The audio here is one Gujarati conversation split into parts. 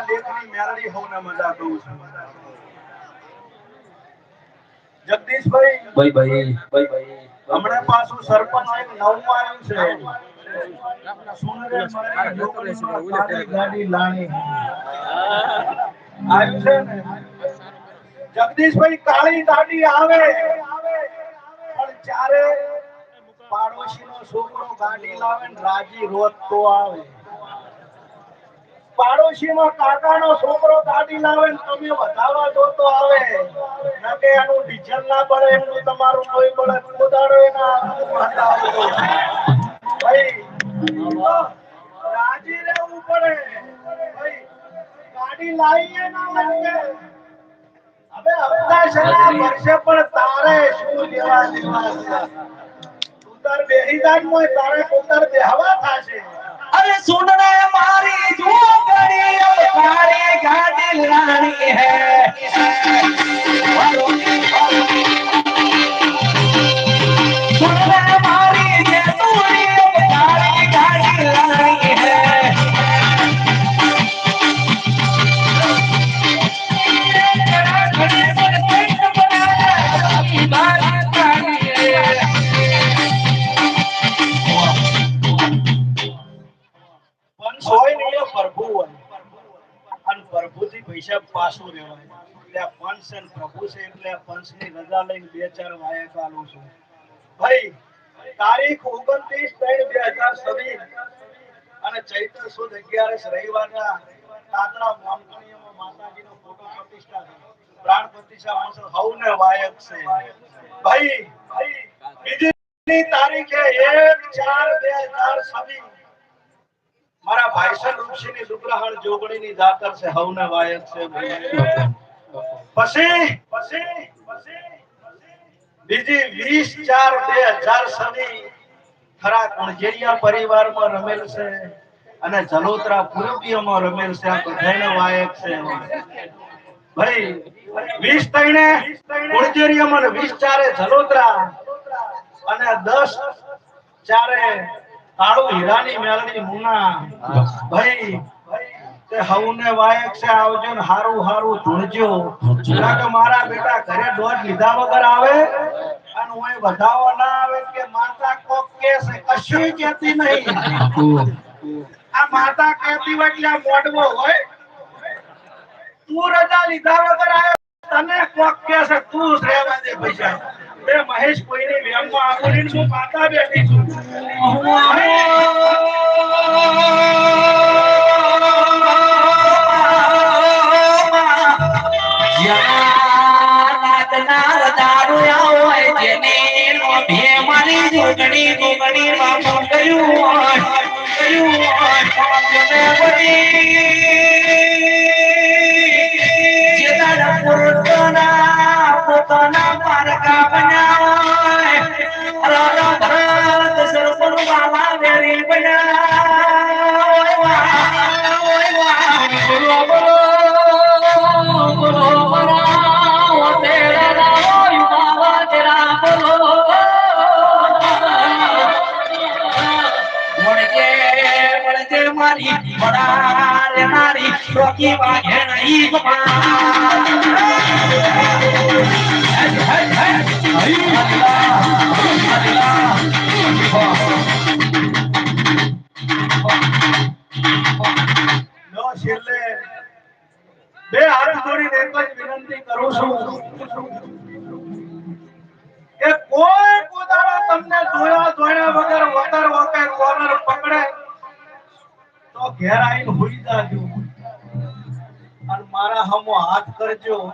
લેખની મેળડી હોને મજા દઉં છું જગદીશભાઈ ભાઈ હમણાં પાછું સરપંચ એક નવું આવ્યું છે સુનરે મારી જોગણીમાં કાળી ગાડી લાણી આવ્યું છે ને જગદીશભાઈ કાળી ગાડી આવે પણ ચારે પાડોશીનો છોકરો ગાડી લાવે ને રાજી રોજ તો આવે પાડોશીનો કાકાનો છોકરો ગાડી લાવે ને તમે વધારવા દો તો આવે નકે એનું ડીઝલ ના પડે એનું તમારું કોઈ પડે ઉદાડો એના ભાઈ રાજી રહેવું પડે ભાઈ ગાડી લાવીએ ના લાવીએ હવે હપ્તા શેના વર્ષે પણ તારે શું લેવા દેવા તું તાર બેહીદાન મોય તારે કોતર બેહવા થાશે अरे सुनने मारी जोगड़ी अब काली गाड़ी लानी है सुनने मारी जोगड़ी अब काली गाड़ी लानी है સોય નહીં પ્રભુ હોય અને પ્રભુથી પૈસા પાછું રહેવાય એટલે આ પંચ અને પ્રભુ છે એટલે આ પંચની રજા લઈને બે ચાર વાયા ચાલુ છું ભાઈ તારીખ 29/3/2026 અને ચૈત્ર સુદ 11 રવિવારના તાતણા મોમકણીમાં માતાજીનો ફોટો પ્રતિષ્ઠા છે પ્રાણ પ્રતિષ્ઠા અવસર હવને વાયક છે ભાઈ બીજી તારીખે 1/4/2026 મારા ભાઈસન ઋષિની દુગ્રહણ જોગણીની જાતર છે હવને વાયક છે પછી બીજી 20/4/2026 ખરા કણજેરિયા પરિવારમાં રમેલ છે અને જલોત્રા પૂર્વીયમાં રમેલ છે આ બધાને વાયક છે ભાઈ 20/3 કણજેરિયામાં 20/4 જલોત્રા અને 10/4 કાળુ હીરાની મેળની મુના ભાઈ તે હવને વાયક છે આવજો ને હારું હારું ધૂણજો કે મારા બેટા ઘરે દોઢ લીધા વગર આવે અને ઓય વધાવો ના આવે કે માતા કોક કે છે કશું કહેતી નહીં આ માતા કહેતી હોય એટલે મોડવો હોય તું રજા લીધા વગર આવે તને કોક કે છે તું રહેવા દે પૈસા બે મહેશ કોઈની વેમમાં આવું હું માતા બેઠી છું પોતાના પારકા બનાય ભરત સરપણ વાલા વેરી બનાય મારી બડા રે મારી રોકી વાગે નહીં બે હાથ જોડીને એક જ વિનંતી કરું છું કે કોઈ પોતાનો તમને જોયા વગર વગર વગર કોર્નર પકડે તો ઘેર આવીને હોઈ જાજો અને મારા હમો હાથ કરજો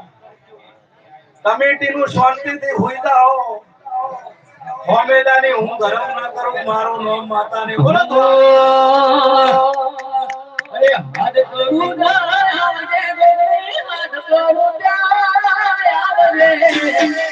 કમિટીનું શાંતિથી હોઈ જાઓ હોમેદાની હું ગરમ ના કરું મારું નામ માતાને બોલો તો અરે હાથ કરું ના આવજે હાથ કરું ત્યાં આવજે